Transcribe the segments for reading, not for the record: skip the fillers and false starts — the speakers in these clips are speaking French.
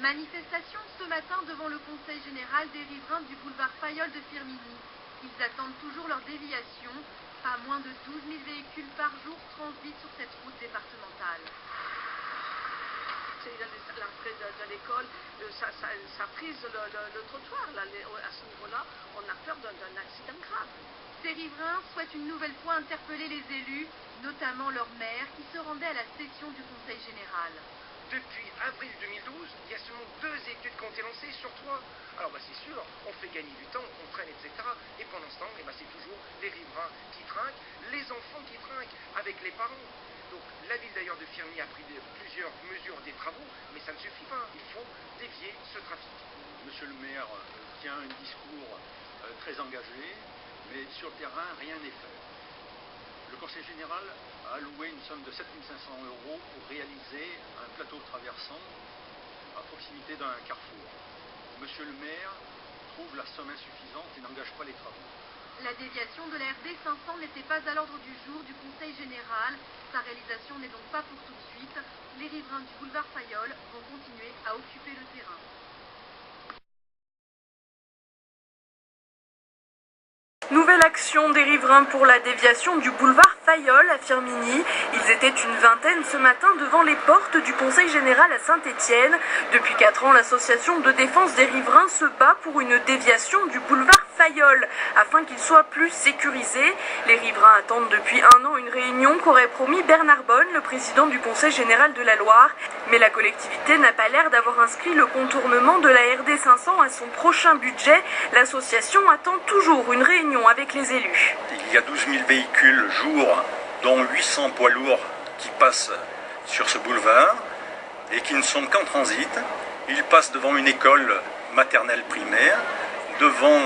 Manifestation ce matin devant le Conseil général des riverains du boulevard Fayolle de Firminy. Ils attendent toujours leur déviation. Pas moins de 12 000 véhicules par jour transitent sur cette route départementale. L'entrée de l'école, ça frise le trottoir. Là, à ce niveau-là, on a peur d'un accident grave. Ces riverains souhaitent une nouvelle fois interpeller les élus, notamment leur maire, qui se rendait à la session du Conseil général. Depuis avril 2012, il y a seulement 2 études qui ont été lancées sur 3. Alors c'est sûr, on fait gagner du temps, on traîne, etc. Et pendant ce temps, c'est toujours les riverains qui trinquent, les enfants qui trinquent avec les parents. Donc la ville d'ailleurs de Firminy a pris plusieurs mesures des travaux, mais ça ne suffit pas. Il faut dévier ce trafic. Monsieur le maire tient un discours très engagé, mais sur le terrain, rien n'est fait. Le Conseil général a alloué une somme de 7 500 € pour réaliser un plateau traversant à proximité d'un carrefour. Monsieur le maire trouve la somme insuffisante et n'engage pas les travaux. La déviation de la RD 500 n'était pas à l'ordre du jour du Conseil général. Sa réalisation n'est donc pas pour tout de suite. Les riverains du boulevard Fayolle vont continuer à occuper le terrain. Nouvelle action des riverains pour la déviation du boulevard Fayolle à Firminy. Ils étaient une vingtaine ce matin devant les portes du Conseil général à Saint-Étienne. Depuis 4 ans, l'association de défense des riverains se bat pour une déviation du boulevard Fayolle afin qu'il soit plus sécurisé. Les riverains attendent depuis 1 an une réunion qu'aurait promis Bernard Bonne, le président du Conseil général de la Loire. Mais la collectivité n'a pas l'air d'avoir inscrit le contournement de la RD 500 à son prochain budget. L'association attend toujours une réunion avec les élus. Il y a 12 000 véhicules jour, dont 800 poids lourds qui passent sur ce boulevard et qui ne sont qu'en transit. Ils passent devant une école maternelle primaire, devant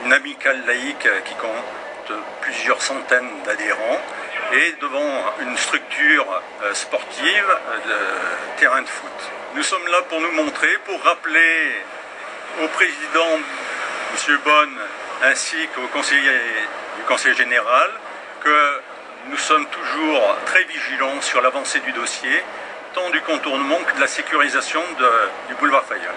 une amicale laïque qui compte plusieurs centaines d'adhérents et devant une structure sportive de terrain de foot. Nous sommes là pour nous montrer, pour rappeler au président M. Bonne ainsi qu'au conseiller du Conseil général que nous sommes toujours très vigilants sur l'avancée du dossier, tant du contournement que de la sécurisation du boulevard Fayolle.